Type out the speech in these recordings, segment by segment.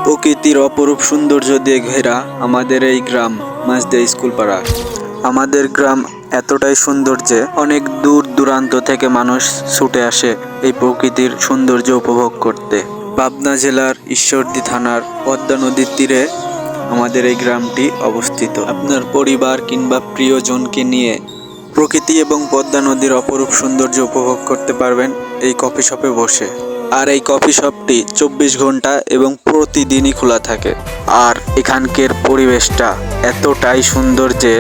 প্রকৃতির অপরূপ সৌন্দর্য দিয়ে ঘেরা আমাদের এই গ্রাম মাঝদিয়া স্কুল পাড়া। আমাদের গ্রাম এতটাই সুন্দর যে অনেক দূর দূরান্ত থেকে মানুষ ছুটে আসে এই প্রকৃতির সৌন্দর্য উপভোগ করতে। পাবনা জেলার ঈশ্বরদী থানার পদ্মা নদীর তীরে আমাদের এই গ্রামটি অবস্থিত। আপনার পরিবার কিংবা প্রিয়জনকে নিয়ে প্রকৃতি এবং পদ্মা নদীর অপরূপ সৌন্দর্য উপভোগ করতে পারবেন এই কফি শপে বসে। আর এই কফি শপটি 24 ঘন্টা এবং প্রতিদিনই খোলা থাকে। আর এখানকার পরিবেশটা এতটাই সুন্দর যে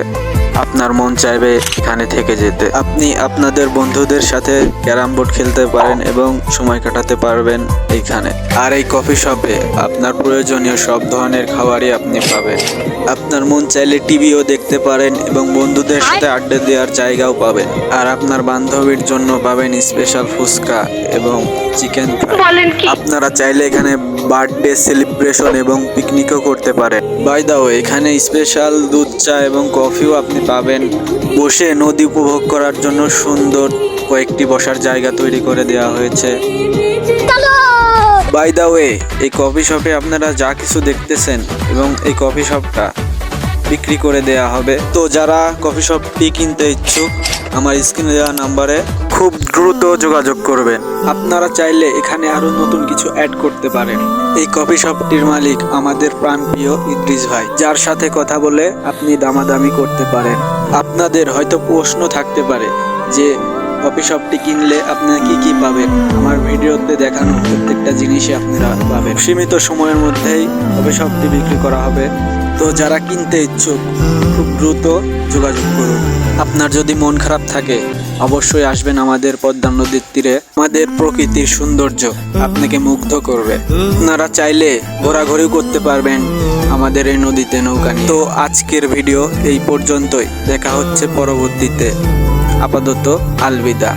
আপনার মন চাইবে এখানে থেকে যেতে। আপনি আপনাদের বন্ধুদের সাথে ক্যারাম বোর্ড খেলতে পারেন এবং সময় কাটাতে পারবেন এইখানে। আর এই কফি শপে আপনার প্রয়োজনীয় সব ধরনের খাবারই আপনি পাবেন। আপনার মন চাইলে টিভিও দেখতে পারেন এবং বন্ধুদের সাথে আড্ডা দেওয়ার জায়গাও পাবেন। আর আপনার বান্ধবীর জন্য পাবেন স্পেশাল ফুচকা এবং চিকেন ফ্রাই। আপনারা চাইলে এখানে বার্থডে সেলিব্রেশন এবং পিকনিকও করতে পারেন। বাই দ্য ওয়ে, এখানে স্পেশাল দুধ চা এবং কফিও আপনি পাবেন। বসে নদী উপভোগ করার জন্য সুন্দর কয়েকটি বসার জায়গা তৈরি করে দেওয়া হয়েছে। বাই দ্য ওয়ে, এই কফি শপে আপনারা যা কিছু দেখতেছেন এবং এই কফি শপটা বিক্রি করে দেয়া হবে। তো যারা কফি শপটি কিনতে ইচ্ছুক আমার স্ক্রিনে দেওয়া নাম্বারে খুব দ্রুত যোগাযোগ করবেন। আপনারা চাইলে এখানে আরো নতুন কিছু অ্যাড করতে পারেন। এই কফি শপটির মালিক আমাদের প্রাণপ্রিয় ইদ্রিস ভাই, যার সাথে কথা বলে আপনি দামাদামি করতে পারেন। আপনাদের হয়তো প্রশ্ন থাকতে পারে যে কফি শপটি কিনলে আপনারা কি কি পাবেন। আমার ভিডিওতে দেখানো প্রত্যেকটা জিনিসই আপনারা পাবেন। সীমিত সময়ের মধ্যেই কফি শপটি বিক্রি করা হবে। তো যারা কিনতে ইচ্ছুক খুব দ্রুত যোগাযোগ করুন। আপনার যদি মন খারাপ থাকে অবশ্যই আসবেন আমাদের পদ্মা নদীর তীরে। আমাদের প্রকৃতির সৌন্দর্য আপনাকে মুগ্ধ করবে। আপনারা চাইলে ঘোরাঘুরি করতে পারবেন আমাদের এই নদীতে নৌকা নিয়ে। তো আজকের ভিডিও এই পর্যন্তই। দেখা হচ্ছে পরবর্তীতে। আপাতত আলবিদা।